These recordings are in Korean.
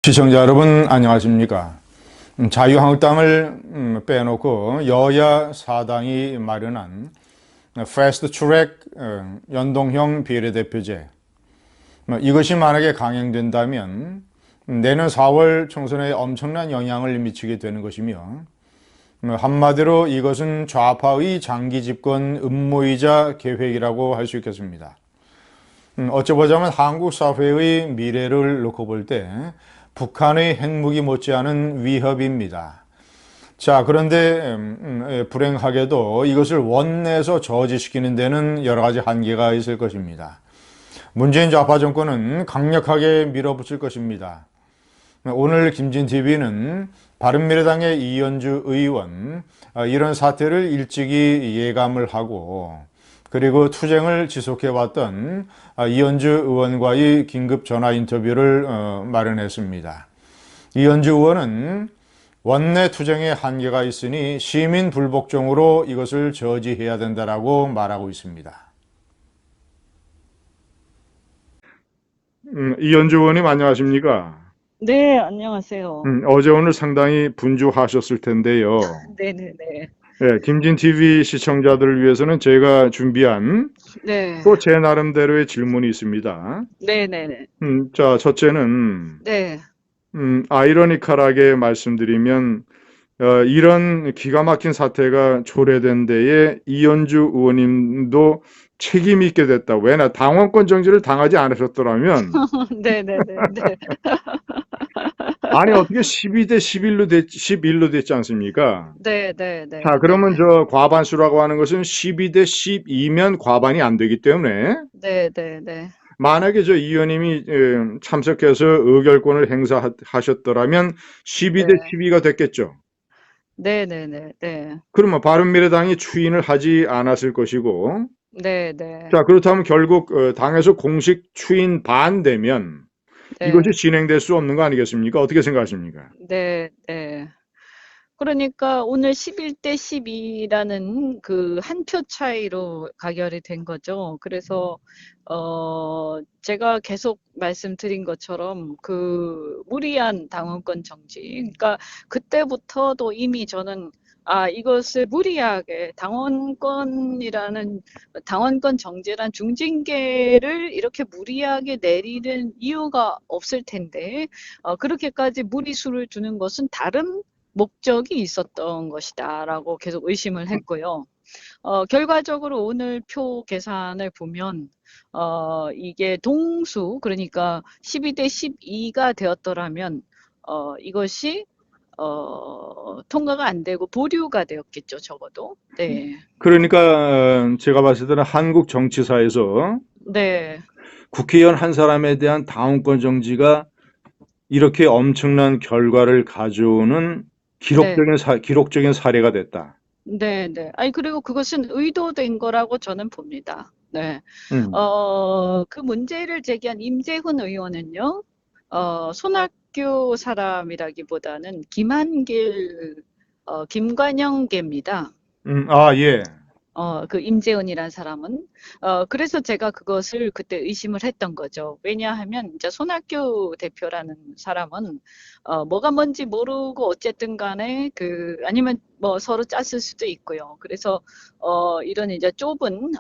시청자 여러분 안녕하십니까? 자유한국당을 빼놓고 여야 사당이 마련한 패스트 트랙 연동형 비례대표제, 이것이 만약에 강행된다면 내년 4월 총선에 엄청난 영향을 미치게 되는 것이며, 한마디로 이것은 좌파의 장기 집권 음모이자 계획이라고 할 수 있겠습니다. 어쩌보자면 한국 사회의 미래를 놓고 볼 때 북한의 핵무기 못지않은 위협입니다. 자, 그런데 불행하게도 이것을 원내에서 저지시키는 데는 여러 가지 한계가 있을 것입니다. 문재인 좌파 정권은 강력하게 밀어붙일 것입니다. 오늘 김진TV는 바른미래당의 이현주 의원, 이런 사태를 일찍이 예감을 하고, 그리고 투쟁을 지속해왔던 이현주 의원과의 긴급 전화 인터뷰를 마련했습니다. 이현주 의원은 원내 투쟁에 한계가 있으니 시민 불복종으로 이것을 저지해야 된다라고 말하고 있습니다. 이현주 의원님 안녕하십니까? 네, 안녕하세요. 어제 오늘 상당히 분주하셨을 텐데요. 네네네. 네, 김진TV 시청자들을 위해서는 제가 준비한 네. 또 제 나름대로의 질문이 있습니다. 네네네. 자, 첫째는 네. 아이러니컬하게 말씀드리면 이런 기가 막힌 사태가 초래된 데에 이현주 의원님도 책임이 있게 됐다. 왜냐, 당원권 정지를 당하지 않으셨더라면 네네네. 네. 아니 어떻게 12대 11로 됐지 않습니까? 네네네. 자, 그러면 네. 저 과반수라고 하는 것은 12대 12면 과반이 안 되기 때문에 네네네. 만약에 저 이 의원님이 참석해서 의결권을 행사하셨더라면 12대 네. 12가 됐겠죠. 네네네. 네. 그러면 바른미래당이 추인을 하지 않았을 것이고, 네네. 자, 그렇다면 결국 당에서 공식 추인 반대면 이것이 네. 진행될 수 없는 거 아니겠습니까? 어떻게 생각하십니까? 네. 네. 그러니까 오늘 11대 12라는 그 한 표 차이로 가결이 된 거죠. 그래서 제가 계속 말씀드린 것처럼 그 무리한 당원권 정지. 그러니까 그때부터도 이미 저는 이것을 무리하게 당원권 정지란 중징계를 이렇게 무리하게 내리는 이유가 없을 텐데 그렇게까지 무리수를 두는 것은 다른 목적이 있었던 것이다라고 계속 의심을 했고요. 결과적으로 오늘 표 계산을 보면 이게 동수, 그러니까 12대 12가 되었더라면 이것이 통과가 안 되고 보류가 되었겠죠, 적어도. 네. 그러니까 제가 봤을 때는 한국 정치사에서 네. 국회의원 한 사람에 대한 당원권 정지가 이렇게 엄청난 결과를 가져오는 네. 기록적인 사례가 됐다. 네, 네. 아니, 그리고 그것은 의도된 거라고 저는 봅니다. 네. 음. 그 문제를 제기한 임재훈 의원은요, 손학규 사람이라기보다는 김관영계입니다. 예. 그 임재은이란 사람은. 그래서 제가 그것을 그때 의심을 했던 거죠. 왜냐하면 이제 손학규 대표라는 사람은 뭐가 뭔지 모르고 어쨌든 간에 아니면 뭐 서로 짰을 수도 있고요. 그래서 이런 이제 좁은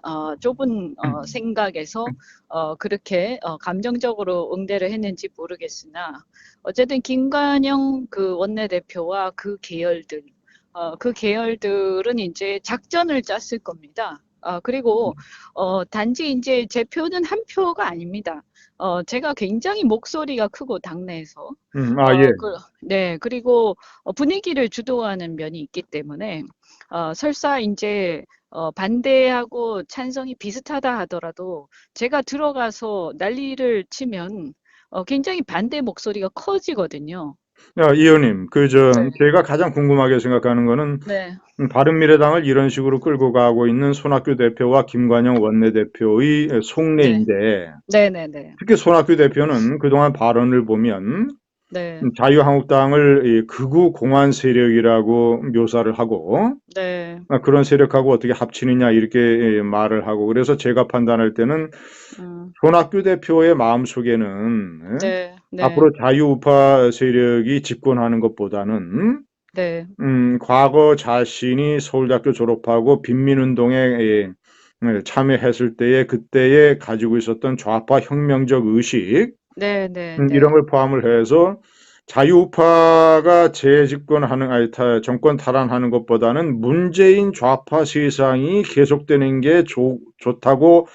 생각에서 그렇게 감정적으로 응대를 했는지 모르겠으나 어쨌든 김관영 그 원내대표와 그 계열들은 이제 작전을 짰을 겁니다. 그리고 단지 이제 제 표는 한 표가 아닙니다. 제가 굉장히 목소리가 크고 당내에서 예. 네, 그리고 분위기를 주도하는 면이 있기 때문에 설사 이제 반대하고 찬성이 비슷하다 하더라도 제가 들어가서 난리를 치면 굉장히 반대 목소리가 커지거든요. 이 의원님, 네, 제가 가장 궁금하게 생각하는 거는 네, 바른미래당을 이런 식으로 끌고 가고 있는 손학규 대표와 김관영 원내대표의 네, 속내인데, 네, 네, 네, 특히 손학규 대표는 그동안 발언을 보면 네, 자유한국당을 이 극우 공안 세력이라고 묘사를 하고 네, 그런 세력하고 어떻게 합치느냐 이렇게 말을 하고 그래서 제가 판단할 때는 음, 손학규 대표의 마음속에는 네, 네, 앞으로 자유우파 세력이 집권하는 것보다는 네, 과거 자신이 서울대학교 졸업하고 빈민운동에 참여했을 때에 그때에 가지고 있었던 좌파 혁명적 의식 네, 네, 이런 네, 걸 포함을 해서 자유우파가 재집권하는 아니 정권 탈환하는 것보다는 문재인 좌파 세상이 계속되는 게 좋다고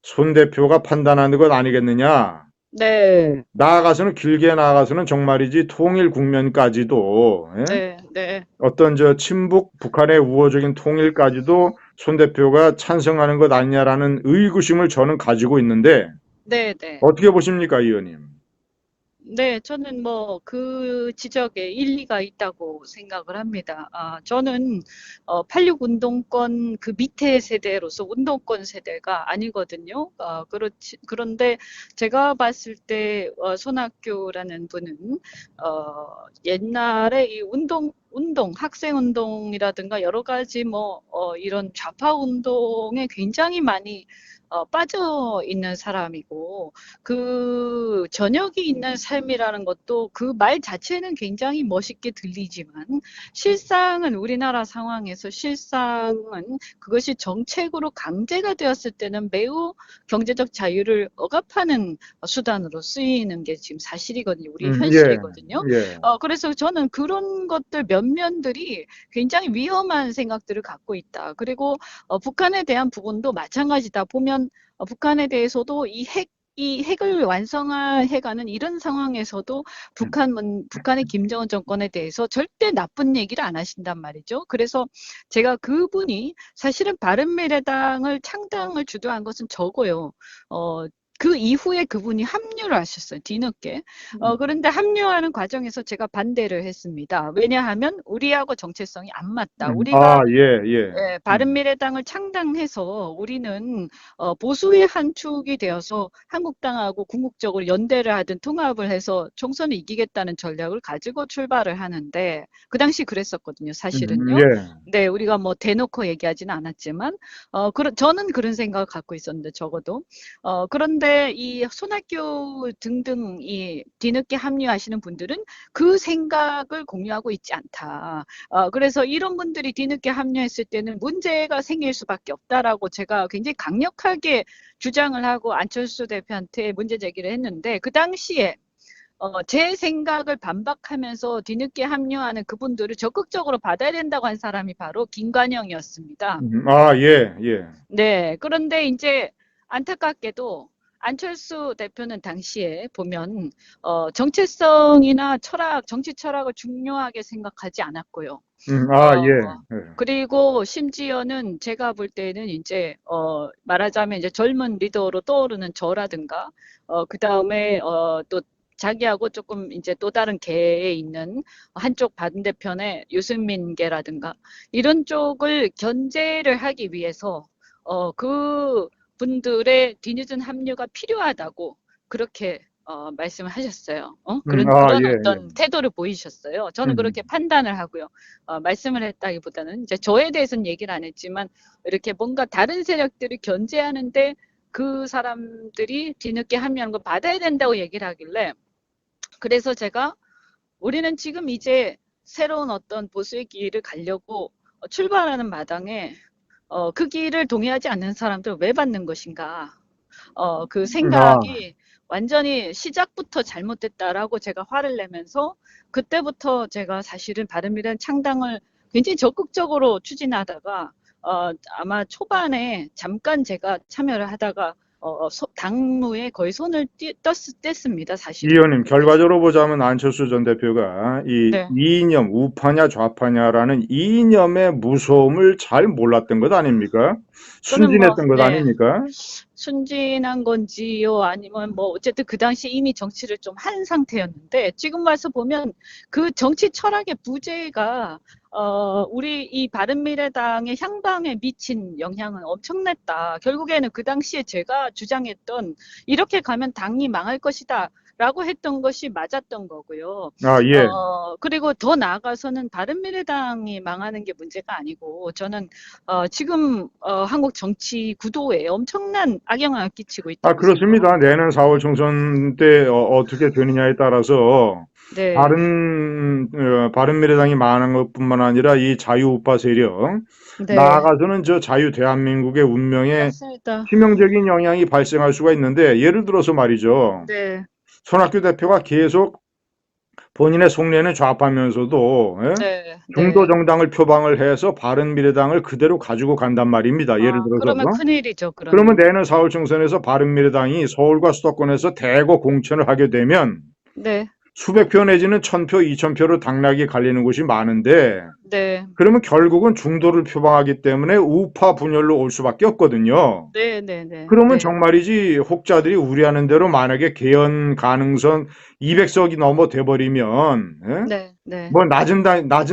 손 대표가 판단하는 것 아니겠느냐. 네, 나아가서는 길게 나아가서는 정말이지 통일 국면까지도 네, 네, 어떤 친북 북한의 우호적인 통일까지도 손 대표가 찬성하는 것 아니냐라는 의구심을 저는 가지고 있는데 네, 네. 어떻게 보십니까, 이 의원님? 네, 저는 뭐 그 지적에 일리가 있다고 생각을 합니다. 저는 86 운동권 그 밑에 세대로서 운동권 세대가 아니거든요. 그런데 제가 봤을 때 손학규라는 분은 옛날에 이 학생 운동이라든가 여러 가지 뭐 이런 좌파 운동에 굉장히 많이 빠져 있는 사람이고 그 저녁이 있는 삶이라는 것도 그 말 자체는 굉장히 멋있게 들리지만 실상은 우리나라 상황에서 실상은 그것이 정책으로 강제가 되었을 때는 매우 경제적 자유를 억압하는 수단으로 쓰이는 게 지금 사실이거든요. 우리 예, 현실이거든요. 예. 그래서 저는 그런 것들 면면들이 굉장히 위험한 생각들을 갖고 있다. 그리고 북한에 대한 부분도 마찬가지다. 보면 북한에 대해서도 이 핵을 완성해가는 이런 상황에서도 북한의 김정은 정권에 대해서 절대 나쁜 얘기를 안 하신단 말이죠. 그래서 제가 그분이 사실은 바른미래당을 창당을 주도한 것은 저고요. 그 이후에 그분이 합류를 하셨어요. 뒤늦게. 그런데 합류하는 과정에서 제가 반대를 했습니다. 왜냐하면 우리하고 정체성이 안 맞다. 우리가 예, 예. 예, 바른미래당을 창당해서 우리는 보수의 한 축이 되어서 한국당하고 궁극적으로 연대를 하든 통합을 해서 총선을 이기겠다는 전략을 가지고 출발을 하는데 그 당시 그랬었거든요, 사실은요. 예. 네, 우리가 뭐 대놓고 얘기하지는 않았지만 저는 그런 생각을 갖고 있었는데 적어도 그런데 이 손학규 등등 이 뒤늦게 합류하시는 분들은 그 생각을 공유하고 있지 않다. 그래서 이런 분들이 뒤늦게 합류했을 때는 문제가 생길 수밖에 없다라고 제가 굉장히 강력하게 주장을 하고 안철수 대표한테 문제 제기를 했는데 그 당시에 제 생각을 반박하면서 뒤늦게 합류하는 그분들을 적극적으로 받아야 된다고 한 사람이 바로 김관영이었습니다. 예, 예. 네. 그런데 이제 안타깝게도 안철수 대표는 당시에 보면 정체성이나 정치 철학을 중요하게 생각하지 않았고요. 예, 어 예. 그리고 심지어는 제가 볼 때는 이제 말하자면 이제 젊은 리더로 떠오르는 저라든가 그다음에 또 자기하고 조금 이제 또 다른 계에 있는 한쪽 반대편의 유승민계라든가 이런 쪽을 견제를 하기 위해서 그분들의 뒤늦은 합류가 필요하다고 그렇게 말씀을 하셨어요. 그런 예, 예. 어떤 태도를 보이셨어요. 저는 그렇게 음, 판단을 하고요. 말씀을 했다기보다는 이제 저에 대해서는 얘기를 안 했지만 이렇게 뭔가 다른 세력들을 견제하는데 그 사람들이 뒤늦게 합류하는 걸 받아야 된다고 얘기를 하길래 그래서 제가 우리는 지금 이제 새로운 어떤 보수의 길을 가려고 출발하는 마당에 그 길을 동의하지 않는 사람들 왜 받는 것인가? 그 아, 생각이 완전히 시작부터 잘못됐다라고 제가 화를 내면서 그때부터 제가 사실은 바른미래당 창당을 굉장히 적극적으로 추진하다가 아마 초반에 잠깐 제가 참여를 하다가 당무에 거의 손을 뗐습니다, 이 사실은. 의원님, 결과적으로 보자면 안철수 전 대표가 이 네. 이념, 우파냐 좌파냐라는 이념의 무서움을 잘 몰랐던 것 아닙니까? 또는 뭐, 순진했던 것 네. 아닙니까? 순진한 건지요, 아니면 뭐, 어쨌든 그 당시 이미 정치를 좀 한 상태였는데, 지금 와서 보면 그 정치 철학의 부재가, 우리 이 바른미래당의 향방에 미친 영향은 엄청났다. 결국에는 그 당시에 제가 주장했던, 이렇게 가면 당이 망할 것이다. 라고 했던 것이 맞았던 거고요. 아, 예. 그리고 더 나아가서는 바른미래당이 망하는 게 문제가 아니고 저는 지금 한국 정치 구도에 엄청난 악영향을 끼치고 아, 있다고 그렇습니다. 생각합니다. 내년 4월 총선 때 어떻게 되느냐에 따라서 네, 바른미래당이 망하는 것뿐만 아니라 이 자유우파 세력, 네, 나아가서는 저 자유 대한민국의 운명에 맞습니다. 치명적인 영향이 발생할 수가 있는데, 예를 들어서 말이죠. 네, 손학규 대표가 계속 본인의 속내는 좌파면서도 예? 네, 중도 네. 정당을 표방을 해서 바른미래당을 그대로 가지고 간단 말입니다. 예를 들어서. 그러면 큰일이죠, 그러면 그러면. 내년 4월 총선에서 바른미래당이 서울과 수도권에서 대거 공천을 하게 되면 네, 수백 표 내지는 천 표, 이천 표로 당락이 갈리는 곳이 많은데, 네, 그러면 결국은 중도를 표방하기 때문에 우파 분열로 올 수밖에 없거든요. 네, 네, 네, 그러면 네, 정말이지 혹자들이 우려하는 대로 만약에 개헌 가능성 200석이 넘어 돼버리면 예? 네, 네. 뭐 낮은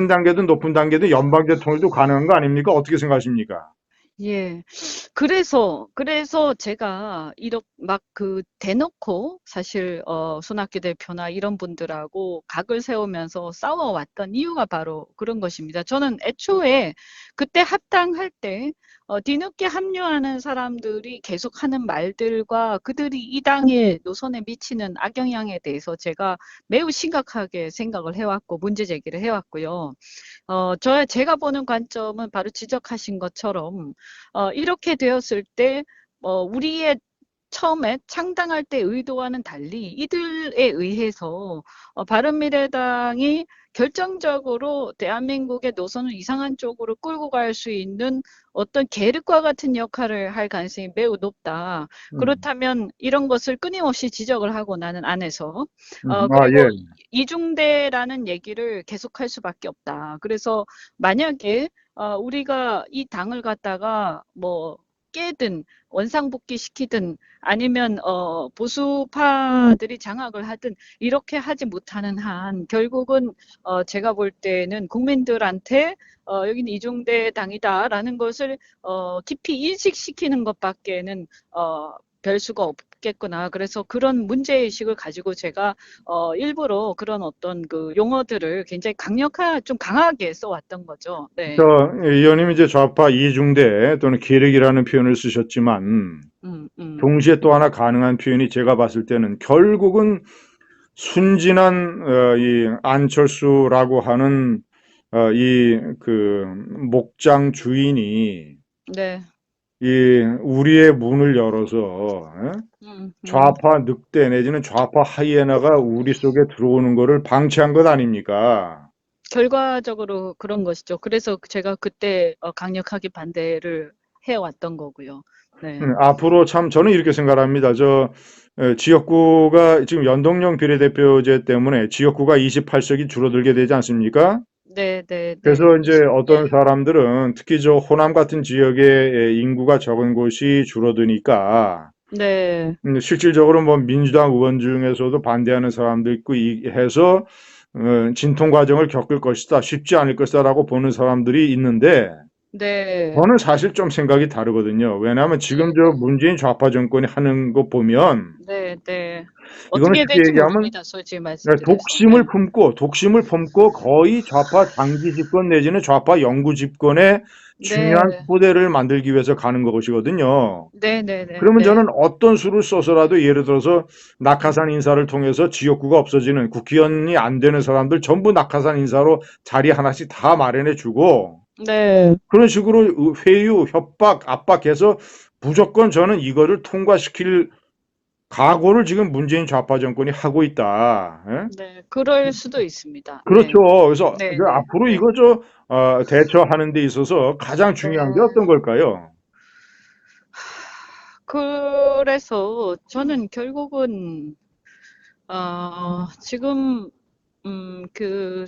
단계든 높은 단계든 연방 대통령도 가능한 거 아닙니까? 어떻게 생각하십니까? 예. 그래서 제가 이렇게 막 대놓고 사실, 손학규 대표나 이런 분들하고 각을 세우면서 싸워왔던 이유가 바로 그런 것입니다. 저는 애초에 그때 합당할 때, 뒤늦게 합류하는 사람들이 계속하는 말들과 그들이 이 당의 노선에 미치는 악영향에 대해서 제가 매우 심각하게 생각을 해왔고, 문제 제기를 해왔고요. 제가 보는 관점은 바로 지적하신 것처럼, 이렇게 되었을 때, 우리의 처음에 창당할 때 의도와는 달리 이들에 의해서 바른미래당이 결정적으로 대한민국의 노선을 이상한 쪽으로 끌고 갈 수 있는 어떤 계륵과 같은 역할을 할 가능성이 매우 높다. 음, 그렇다면 이런 것을 끊임없이 지적을 하고 나는 안에서 아, 그리고 예. 이중대라는 얘기를 계속할 수밖에 없다. 그래서 만약에 우리가 이 당을 갖다가 뭐 깨든 원상복귀 시키든 아니면 보수파들이 장악을 하든 이렇게 하지 못하는 한 결국은 제가 볼 때는 국민들한테 여기는 이중대 당이다라는 것을 깊이 인식시키는 것밖에는 별 수가 없겠구나. 그래서 그런 문제의식을 가지고 제가 일부러 그런 어떤 그 용어들을 굉장히 좀 강하게 써왔던 거죠. 네. 의원님 이제 좌파 이중대 또는 기력이라는 표현을 쓰셨지만, 음, 음. 동시에 또 하나 가능한 표현이 제가 봤을 때는 결국은 순진한 이 안철수라고 하는 이 목장 주인이 네. 이 우리의 문을 열어서 음, 음. 좌파 늑대 내지는 좌파 하이에나가 우리 속에 들어오는 것을 방치한 것 아닙니까? 결과적으로 그런 것이죠. 그래서 제가 그때 강력하게 반대를 해왔던 거고요. 네. 앞으로 참 저는 이렇게 생각합니다. 지역구가 지금 연동형 비례대표제 때문에 지역구가 28석이 줄어들게 되지 않습니까? 네, 네, 네. 그래서 이제 어떤 예. 사람들은 특히 저 호남 같은 지역의 인구가 적은 곳이 줄어드니까 네. 실질적으로 뭐 민주당 의원 중에서도 반대하는 사람도 있고 해서 진통 과정을 겪을 것이다, 쉽지 않을 것이다라고 보는 사람들이 있는데 네. 저는 사실 좀 생각이 다르거든요. 왜냐하면 지금 네, 저 네. 문재인 좌파 정권이 하는 거 보면 네, 네. 이거는 어떻게 쉽게 될지 얘기하면 모릅니다. 솔직히 말씀드려서. 독심을 품고 거의 좌파 장기 집권 내지는 좌파 영구 집권의 중요한 네. 토대를 만들기 위해서 가는 것이거든요. 네, 네, 네, 그러면 네. 저는 어떤 수를 써서라도 예를 들어서 낙하산 인사를 통해서 지역구가 없어지는 국회의원이 안 되는 사람들 전부 낙하산 인사로 자리 하나씩 다 마련해 주고 네. 그런 식으로 회유, 협박, 압박해서 무조건 저는 이거를 통과시킬 각오를 지금 문재인 좌파 정권이 하고 있다. 예? 네. 그럴 수도 있습니다. 그렇죠. 네. 그래서 네, 네, 앞으로 네. 이거 대처하는 데 있어서 가장 중요한 게 네. 어떤 걸까요? 그래서 저는 결국은 지금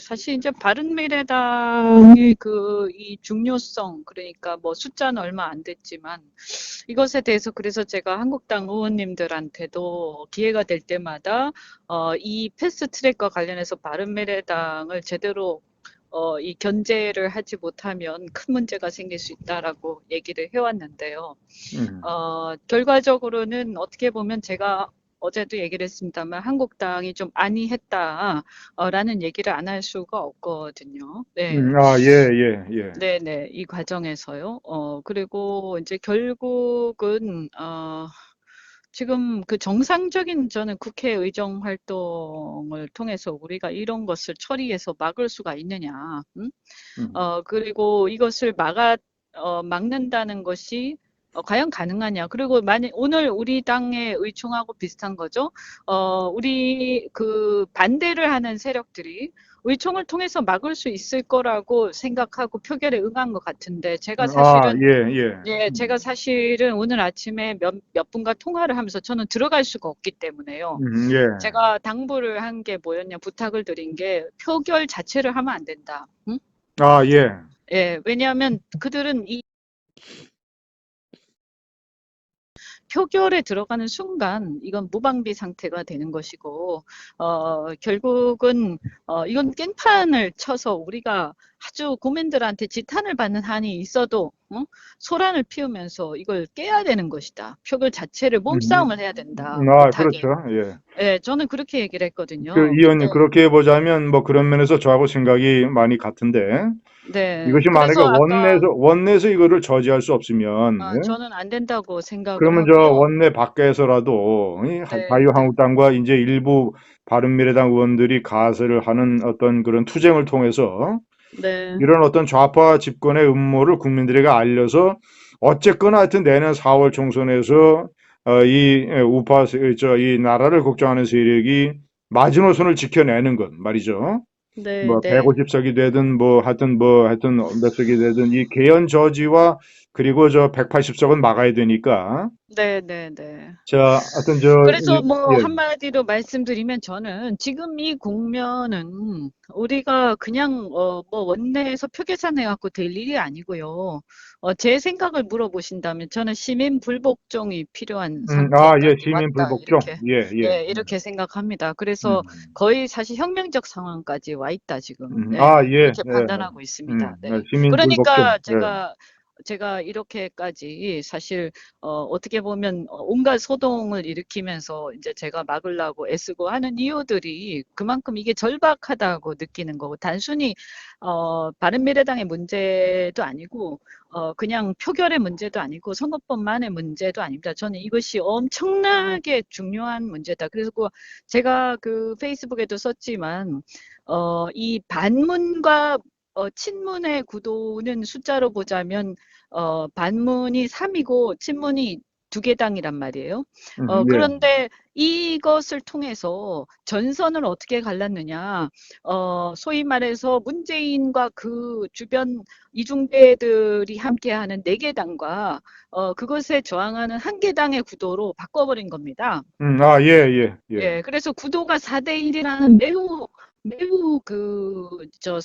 사실 이제 바른미래당의 이 중요성, 그러니까 뭐 숫자는 얼마 안 됐지만 이것에 대해서 그래서 제가 한국당 의원님들한테도 기회가 될 때마다 이 패스트트랙과 관련해서 바른미래당을 제대로 이 견제를 하지 못하면 큰 문제가 생길 수 있다라고 얘기를 해왔는데요. 음, 결과적으로는 어떻게 보면 제가 어제도 얘기를 했습니다만 한국당이 좀 안이했다라는 얘기를 안 할 수가 없거든요. 네. 아, 예, 예, 예. 네네. 이 과정에서요. 그리고 이제 결국은, 지금 그 정상적인 저는 국회 의정 활동을 통해서 우리가 이런 것을 처리해서 막을 수가 있느냐. 음? 음. 그리고 이것을 막는다는 것이 과연 가능하냐. 그리고 만약 오늘 우리 당의 의총하고 비슷한 거죠. 우리 그 반대를 하는 세력들이 의총을 통해서 막을 수 있을 거라고 생각하고 표결에 응한 것 같은데 아, 예, 예. 예, 제가 사실은 오늘 아침에 몇 분과 통화를 하면서 저는 들어갈 수가 없기 때문에요. 예. 제가 당부를 한 게 뭐였냐, 부탁을 드린 게 표결 자체를 하면 안 된다. 응? 아, 예. 예, 왜냐하면 그들은 이 표결에 들어가는 순간 이건 무방비 상태가 되는 것이고, 결국은 이건 깽판을 쳐서 우리가 아주 국민들한테 지탄을 받는 한이 있어도 소란을 피우면서 이걸 깨야 되는 것이다. 표결 자체를 몸싸움을 해야 된다. 아, 못하게. 그렇죠. 예. 예, 저는 그렇게 얘기를 그 했거든요. 의원님, 근데 그렇게 보자면 뭐 그런 면에서 저하고 생각이 많이 같은데, 네, 이것이 만약에 그래서 아까 원내에서 이거를 저지할 수 없으면, 예? 저는 안 된다고 생각을 그러면 저 하고요. 원내 밖에서라도 이 네, 네, 자유한국당과 이제 일부 바른미래당 의원들이 가세를 하는 어떤 그런 투쟁을 통해서 네, 이런 어떤 좌파 집권의 음모를 국민들에게 알려서 어쨌거나 하여튼 내년 4월 총선에서 이 우파 이 나라를 걱정하는 세력이 마지노선을 지켜내는 것 말이죠. 네, 뭐 네, 150석이 되든 뭐 하여튼 몇 석이 되든 이 개헌 저지와 그리고 저 180석은 막아야 되니까 네, 네, 네. 자 하여튼 그래서 뭐 예. 한마디로 말씀드리면 저는 지금 이 국면은 우리가 그냥 뭐 원내에서 표계산해 갖고 될 일이 아니고요. 제 생각을 물어보신다면 저는 시민 불복종이 필요한 예, 상태까지 시민 왔다. 불복종. 이렇게 예, 예. 예, 이렇게 생각합니다. 그래서 음. 거의 사실 혁명적 상황까지 와 있다 지금. 아, 예, 예, 그렇게 예. 판단하고 있습니다. 네. 시민 불복종. 그러니까 예. 제가 이렇게까지 사실 어떻게 보면 온갖 소동을 일으키면서 이제 제가 막으려고 애쓰고 하는 이유들이 그만큼 이게 절박하다고 느끼는 거고 단순히 바른미래당의 문제도 아니고 그냥 표결의 문제도 아니고 선거법만의 문제도 아닙니다. 저는 이것이 엄청나게 중요한 문제다. 그리고 제가 그 페이스북에도 썼지만 이 반문과 친문의 구도는 숫자로 보자면 반문이 3이고 친문이 두 개 당이란 말이에요. 예. 그런데 이것을 통해서 전선을 어떻게 갈랐느냐. 소위 말해서 문재인과 그 주변 이중대들이 함께하는 네 개 당과 그것에 저항하는 한 개 당의 구도로 바꿔버린 겁니다. 아, 예, 예, 예. 예, 그래서 구도가 4대 1이라는 매우 저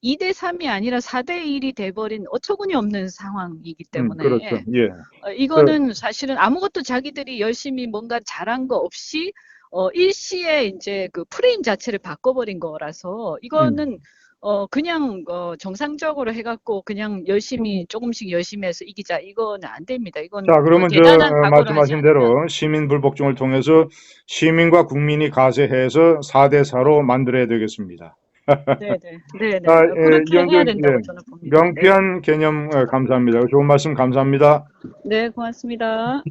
2대 3이 아니라 4대 1이 돼버린 어처구니 없는 상황이기 그렇죠. 때문에 예. 그, 이거는 사실은 아무것도 자기들이 열심히 뭔가 잘한 거 없이 일시에 이제 그 프레임 자체를 바꿔버린 거라서 이거는 음. 그냥 정상적으로 해갖고 그냥 열심히 조금씩 열심히 해서 이기자 이거는 안 됩니다. 이건 자, 그러면 대단한 각오를 하지 말씀하신 않으면 대로 시민 불복종을 통해서 시민과 국민이 가세해서 4대 4로 만들어야 되겠습니다. 네네. 네네. 예, 그렇게 해야 이영준, 된다고 저는 예. 봅니다. 네. 명쾌한 개념 감사합니다. 좋은 말씀 감사합니다. 네, 고맙습니다.